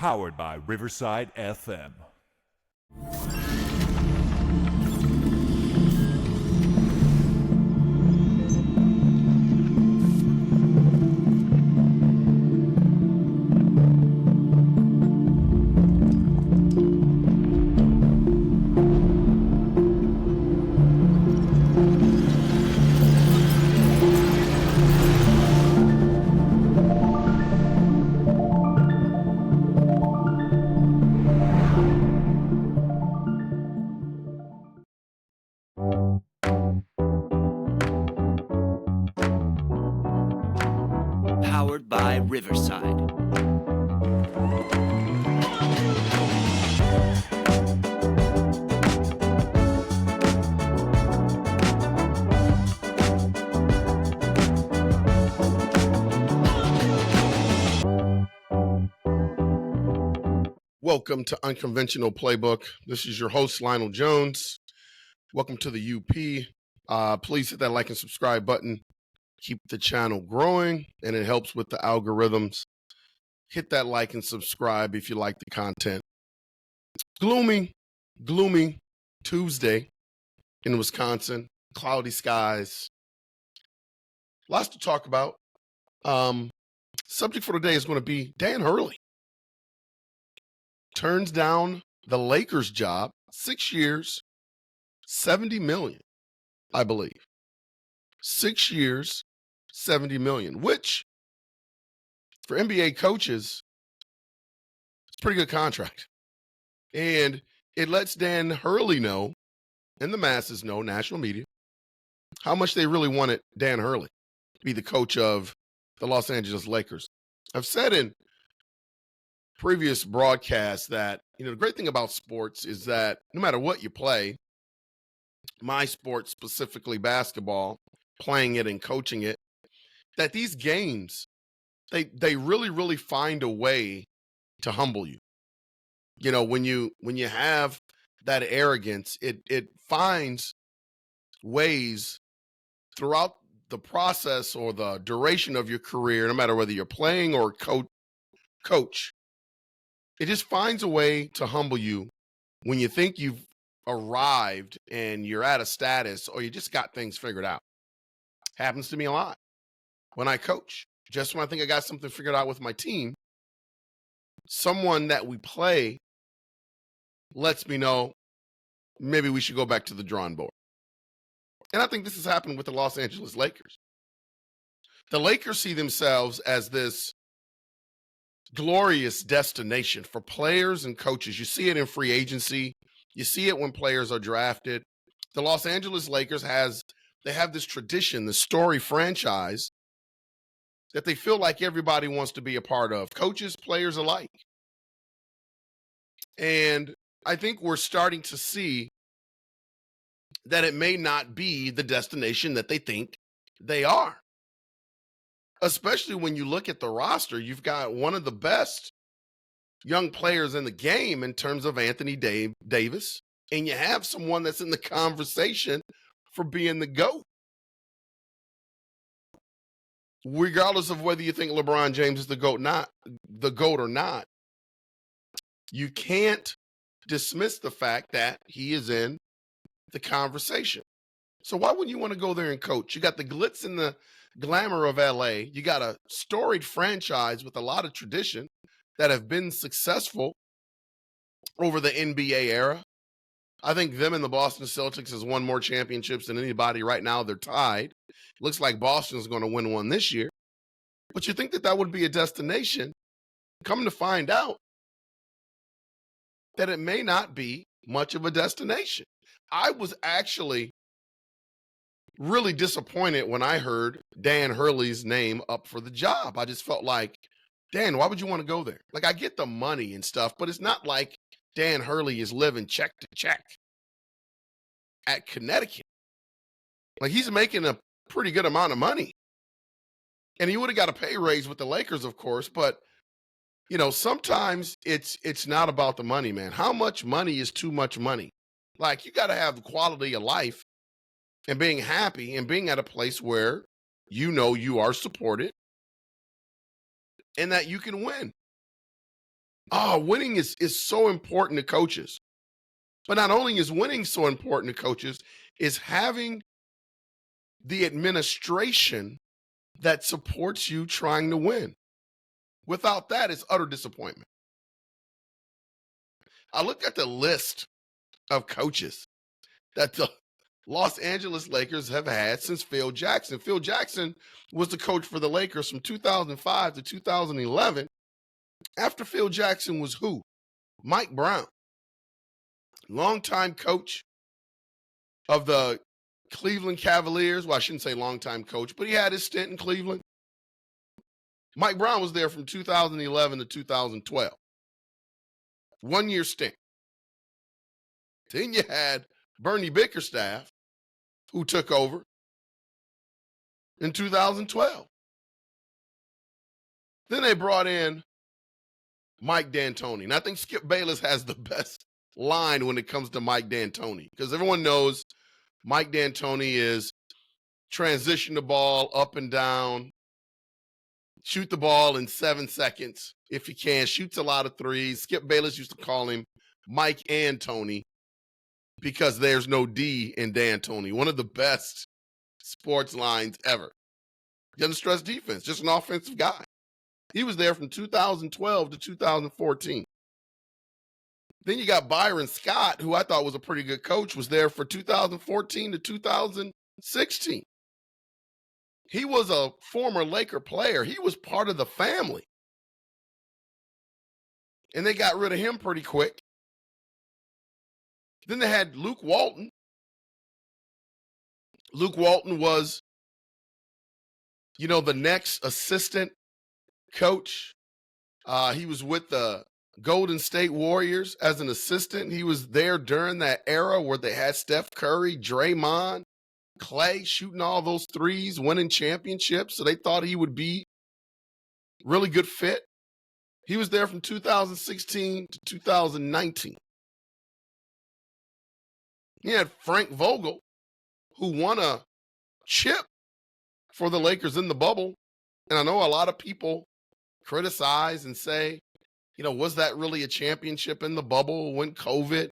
Powered by Riverside FM. Powered by Riverside. Welcome to Unconventional Playbook. This is your host, Lionel Jones. Welcome to the UP. Please hit that like and subscribe button. Keep the channel growing, and it helps with the algorithms. Hit that like and subscribe if you like the content. Gloomy Tuesday in Wisconsin. Cloudy skies. Lots to talk about. Subject for today is going to be Dan Hurley. Turns down the Lakers job, 6 years, $70 million, I believe. 6 years, $70 million, which for NBA coaches, it's a pretty good contract. And it lets Dan Hurley know, and the masses know, national media, how much they really wanted Dan Hurley to be the coach of the Los Angeles Lakers. I've said in previous broadcasts that, the great thing about sports is that no matter what you play, my sport, specifically basketball, playing it and coaching it, that these games, they really find a way to humble you. When you have that arrogance, it finds ways throughout the process or the duration of your career, no matter whether you're playing or coach, it just finds a way to humble you when you think you've arrived and you're at a status or you just got things figured out. Happens to me a lot when I coach. Just when I think I got something figured out with my team, someone that we play lets me know maybe we should go back to the drawing board. And I think this has happened with the Los Angeles Lakers. The Lakers see themselves as this glorious destination for players and coaches. You see it in free agency. You see it when players are drafted. The Los Angeles Lakers have this tradition, this story franchise that they feel like everybody wants to be a part of, coaches, players alike. And I think we're starting to see that it may not be the destination that they think they are. Especially when you look at the roster, you've got one of the best young players in the game in terms of Anthony Davis, and you have someone that's in the conversation for being the GOAT. Regardless of whether you think LeBron James is the GOAT or not, you can't dismiss the fact that he is in the conversation. So why wouldn't you want to go there and coach? You got the glitz and the glamour of LA. You got a storied franchise with a lot of tradition that have been successful over the NBA era. I think them and the Boston Celtics has won more championships than anybody right now. They're tied. Looks like Boston's going to win one this year. But you think that would be a destination. Come to find out that it may not be much of a destination. I was actually really disappointed when I heard Dan Hurley's name up for the job. I just felt like, Dan, why would you want to go there? Like, I get the money and stuff, but it's not like Dan Hurley is living check to check at Connecticut. Like, he's making a pretty good amount of money. And he would have got a pay raise with the Lakers, of course, but sometimes it's not about the money, man. How much money is too much money? Like, you got to have the quality of life and being happy and being at a place where you are supported and that you can win. winning is so important to coaches. But not only is winning so important to coaches, is having the administration that supports you trying to win. Without that, it's utter disappointment. I looked at the list of coaches that the Los Angeles Lakers have had since Phil Jackson. Phil Jackson was the coach for the Lakers from 2005 to 2011. After Phil Jackson was who? Mike Brown, longtime coach of the Cleveland Cavaliers. Well, I shouldn't say longtime coach, but he had his stint in Cleveland. Mike Brown was there from 2011 to 2012. 1 year stint. Then you had Bernie Bickerstaff, who took over in 2012. Then they brought in Mike D'Antoni. And I think Skip Bayless has the best line when it comes to Mike D'Antoni, because everyone knows Mike D'Antoni is transition the ball up and down, shoot the ball in 7 seconds if you can, shoots a lot of threes. Skip Bayless used to call him Mike and Tony because there's no D in D'Antoni. One of the best sports lines ever. Doesn't stress defense, just an offensive guy. He was there from 2012 to 2014. Then you got Byron Scott, who I thought was a pretty good coach, was there for 2014 to 2016. He was a former Laker player. He was part of the family. And they got rid of him pretty quick. Then they had Luke Walton. Luke Walton was, the next assistant coach. He was with the Golden State Warriors as an assistant. He was there during that era where they had Steph Curry, Draymond, Clay shooting all those threes, winning championships. So they thought he would be really good fit. He was there from 2016 to 2019. He had Frank Vogel, who won a chip for the Lakers in the bubble. And I know a lot of people criticize and say, was that really a championship in the bubble when COVID?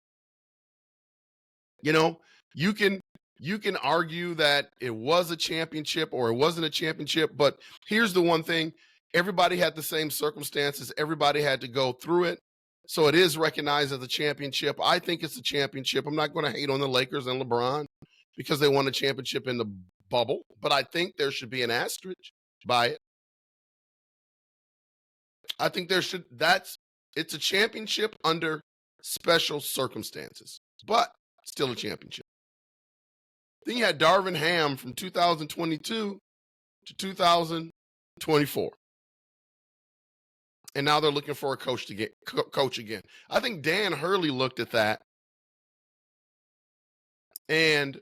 You can argue that it was a championship or it wasn't a championship, but here's the one thing. Everybody had the same circumstances. Everybody had to go through it. So it is recognized as a championship. I think it's a championship. I'm not going to hate on the Lakers and LeBron because they won a championship in the bubble, but I think there should be an asterisk by it. I think it's a championship under special circumstances, but still a championship. Then you had Darvin Ham from 2022 to 2024. And now they're looking for a coach again. I think Dan Hurley looked at that and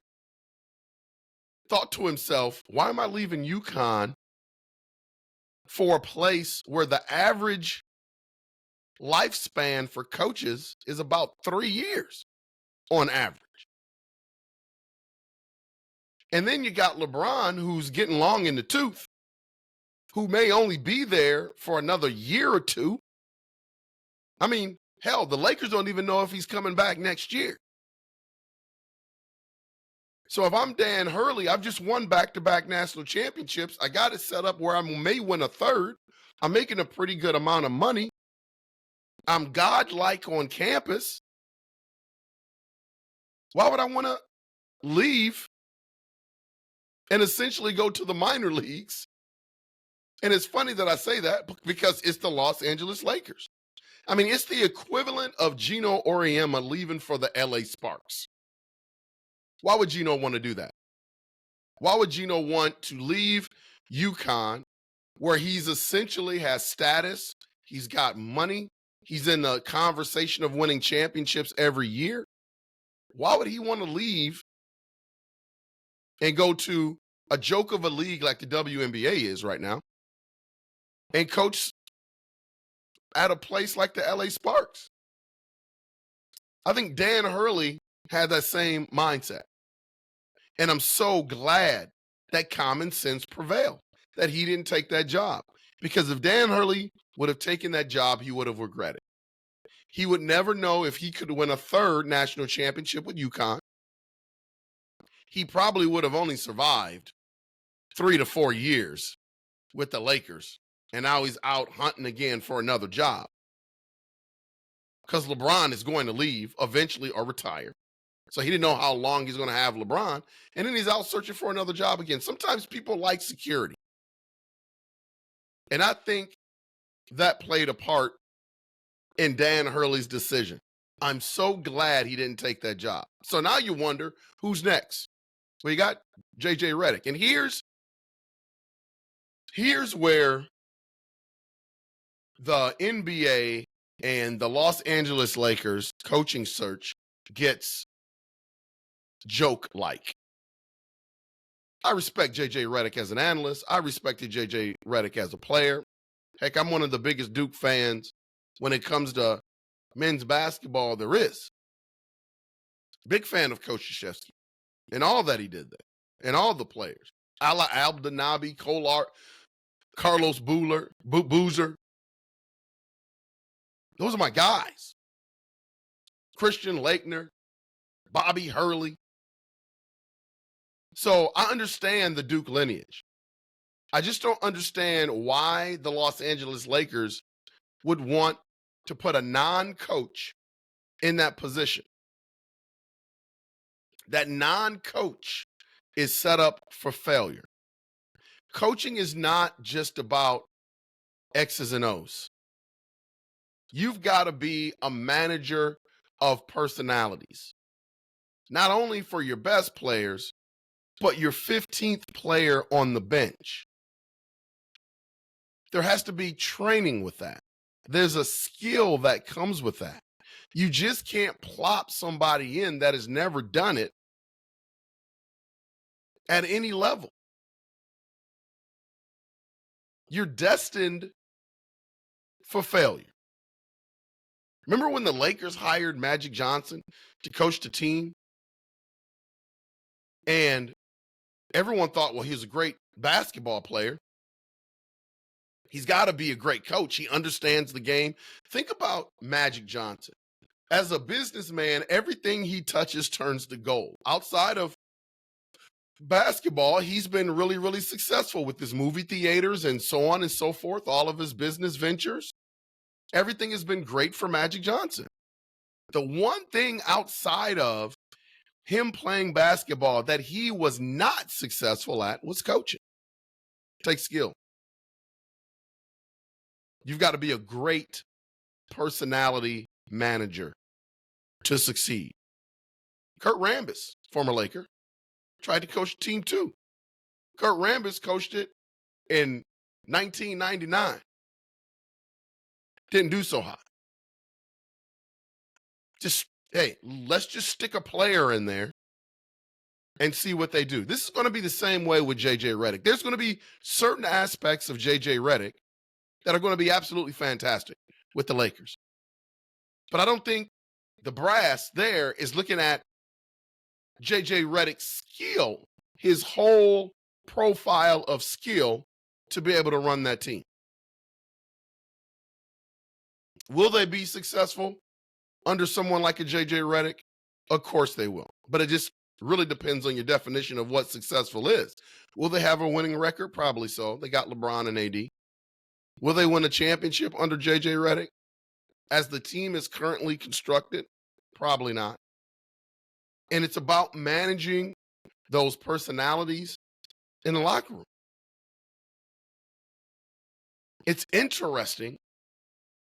thought to himself, why am I leaving UConn for a place where the average lifespan for coaches is about 3 years on average? And then you got LeBron, who's getting long in the tooth, who may only be there for another year or two. I mean, hell, the Lakers don't even know if he's coming back next year. So if I'm Dan Hurley, I've just won back-to-back national championships. I got it set up where I may win a third. I'm making a pretty good amount of money. I'm godlike on campus. Why would I want to leave and essentially go to the minor leagues? And it's funny that I say that because it's the Los Angeles Lakers. I mean, it's the equivalent of Gino Auriemma leaving for the LA Sparks. Why would Gino want to do that? Why would Gino want to leave UConn, where he's essentially has status, he's got money, he's in the conversation of winning championships every year? Why would he want to leave and go to a joke of a league like the WNBA is right now and coach at a place like the LA Sparks? I think Dan Hurley had that same mindset. And I'm so glad that common sense prevailed, that he didn't take that job. Because if Dan Hurley would have taken that job, he would have regretted. He would never know if he could win a third national championship with UConn. He probably would have only survived 3 to 4 years with the Lakers. And now he's out hunting again for another job. Because LeBron is going to leave eventually or retire. So he didn't know how long he's going to have LeBron. And then he's out searching for another job again. Sometimes people like security. And I think that played a part in Dan Hurley's decision. I'm so glad he didn't take that job. So now you wonder, who's next? Well, you got JJ Redick. And here's where the NBA and the Los Angeles Lakers coaching search gets joke-like. I respect JJ Redick as an analyst. I respected JJ Redick as a player. Heck, I'm one of the biggest Duke fans when it comes to men's basketball there is. Big fan of Coach Krzyzewski and all that he did there and all the players. Ala Abdelnaby, Carlos Boozer. Those are my guys. Christian Laettner, Bobby Hurley. So I understand the Duke lineage. I just don't understand why the Los Angeles Lakers would want to put a non-coach in that position. That non-coach is set up for failure. Coaching is not just about X's and O's. You've got to be a manager of personalities, not only for your best players, but your 15th player on the bench. There has to be training with that. There's a skill that comes with that. You just can't plop somebody in that has never done it at any level. You're destined for failure. Remember when the Lakers hired Magic Johnson to coach the team? And everyone thought, well, he was a great basketball player. He's got to be a great coach. He understands the game. Think about Magic Johnson. As a businessman, everything he touches turns to gold. Outside of basketball, he's been really, really successful with his movie theaters and so on and so forth, all of his business ventures. Everything has been great for Magic Johnson. The one thing outside of him playing basketball that he was not successful at was coaching. Takes skill. You've got to be a great personality manager to succeed. Kurt Rambis, former Laker, tried to coach the team too. Kurt Rambis coached it in 1999. Didn't do so hot. Let's just stick a player in there and see what they do. This is going to be the same way with JJ Redick. There's going to be certain aspects of JJ Redick that are going to be absolutely fantastic with the Lakers. But I don't think the brass there is looking at JJ Redick's skill, his whole profile of skill to be able to run that team. Will they be successful under someone like a JJ Redick? Of course they will. But it just really depends on your definition of what successful is. Will they have a winning record? Probably so. They got LeBron and AD. Will they win a championship under JJ Redick? As the team is currently constructed? Probably not. And it's about managing those personalities in the locker room. It's interesting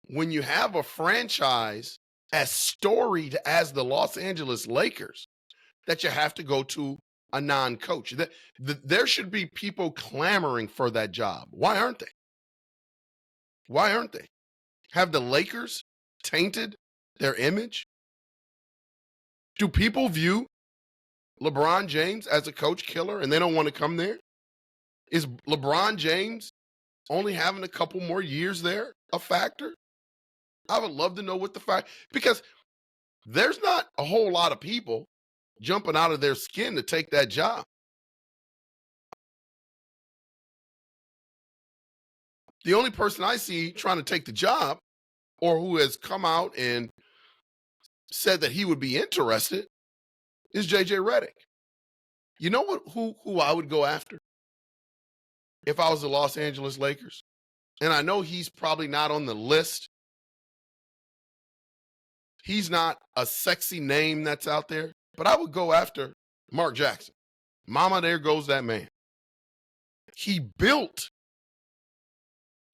when you have a franchise as storied as the Los Angeles Lakers that you have to go to a non-coach. There should be people clamoring for that job. Why aren't they? Why aren't they? Have the Lakers tainted their image? Do people view LeBron James as a coach killer and they don't want to come there? Is LeBron James only having a couple more years there a factor? I would love to know what the fact, because there's not a whole lot of people jumping out of their skin to take that job. The only person I see trying to take the job or who has come out and said that he would be interested is JJ Redick. You know what? Who I would go after if I was the Los Angeles Lakers? And I know he's probably not on the list. He's not a sexy name that's out there, but I would go after Mark Jackson. Mama, there goes that man. He built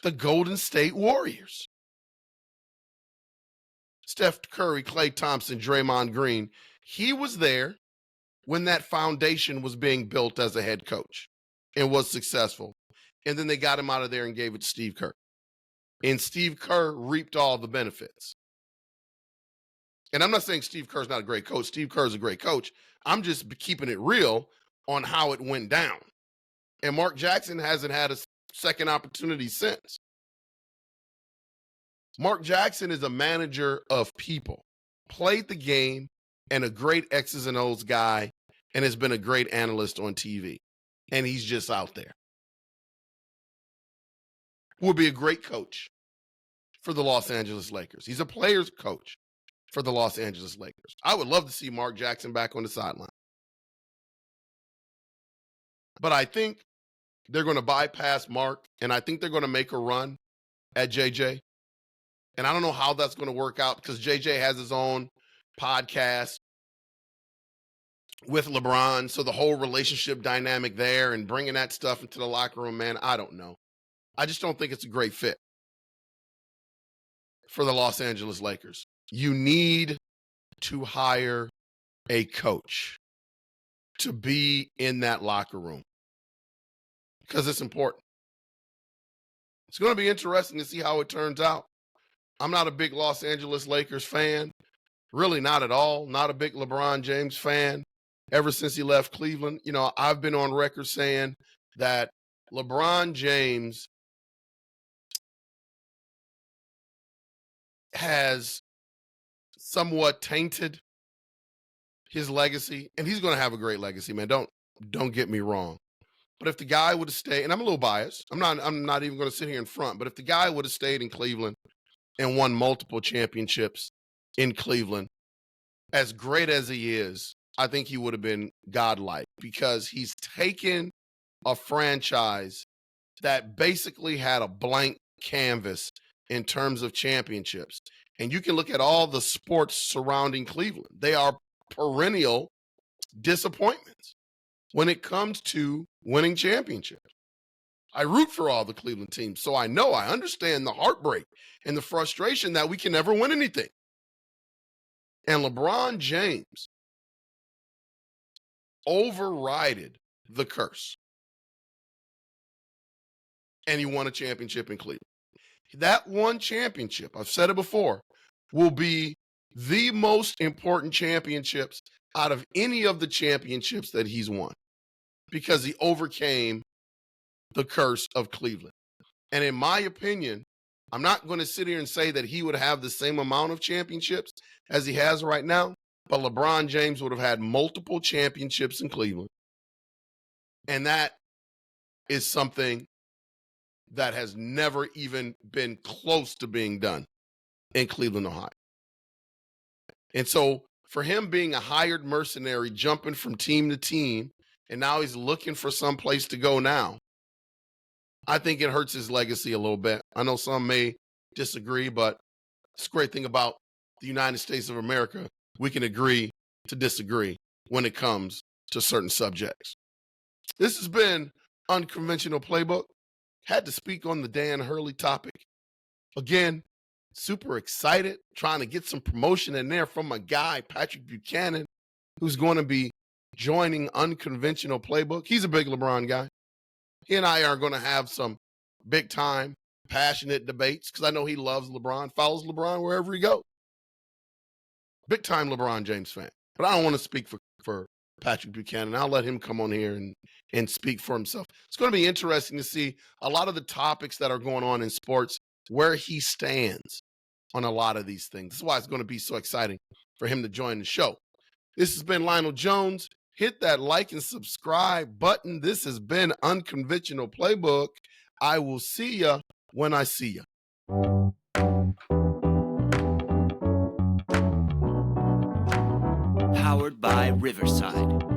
the Golden State Warriors. Steph Curry, Klay Thompson, Draymond Green. He was there when that foundation was being built as a head coach and was successful. And then they got him out of there and gave it to Steve Kerr. And Steve Kerr reaped all the benefits. And I'm not saying Steve Kerr's not a great coach. Steve Kerr's a great coach. I'm just keeping it real on how it went down. And Mark Jackson hasn't had a second opportunity since. Mark Jackson is a manager of people, played the game, and a great X's and O's guy, and has been a great analyst on TV. And he's just out there. Will be a great coach for the Los Angeles Lakers. He's a player's coach for the Los Angeles Lakers. I would love to see Mark Jackson back on the sideline. But I think they're going to bypass Mark, and I think they're going to make a run at JJ. And I don't know how that's going to work out because JJ has his own podcast with LeBron. So the whole relationship dynamic there and bringing that stuff into the locker room, man, I don't know. I just don't think it's a great fit for the Los Angeles Lakers. You need to hire a coach to be in that locker room because it's important. It's going to be interesting to see how it turns out. I'm not a big Los Angeles Lakers fan, really not at all. Not a big LeBron James fan ever since he left Cleveland. You know, I've been on record saying that LeBron James has somewhat tainted his legacy, and he's going to have a great legacy, man. Don't get me wrong. But if the guy would have stayed, and I'm a little biased, I'm not even going to sit here in front, but if the guy would have stayed in Cleveland and won multiple championships in Cleveland, as great as he is, I think he would have been godlike because he's taken a franchise that basically had a blank canvas in terms of championships. And you can look at all the sports surrounding Cleveland. They are perennial disappointments when it comes to winning championships. I root for all the Cleveland teams, so I understand the heartbreak and the frustration that we can never win anything. And LeBron James overrided the curse. And he won a championship in Cleveland. That one championship, I've said it before, will be the most important championships out of any of the championships that he's won because he overcame the curse of Cleveland. And in my opinion, I'm not going to sit here and say that he would have the same amount of championships as he has right now, but LeBron James would have had multiple championships in Cleveland. And that is something that has never even been close to being done in Cleveland, Ohio. And so for him being a hired mercenary, jumping from team to team, and now he's looking for some place to go now, I think it hurts his legacy a little bit. I know some may disagree, but it's a great thing about the United States of America. We can agree to disagree when it comes to certain subjects. This has been Unconventional Playbook. Had to speak on the Dan Hurley topic. Again, super excited, trying to get some promotion in there from my guy, Patrick Buchanan, who's going to be joining Unconventional Playbook. He's a big LeBron guy. He and I are going to have some big time, passionate debates because I know he loves LeBron, follows LeBron wherever he goes. Big time LeBron James fan. But I don't want to speak for Patrick Buchanan. I'll let him come on here and speak for himself. It's going to be interesting to see a lot of the topics that are going on in sports, where he stands on a lot of these things. That's why it's going to be so exciting for him to join the show. This has been Lionel Jones. Hit that like and subscribe button. This has been Unconventional Playbook. I will see ya when I see ya. by Riverside.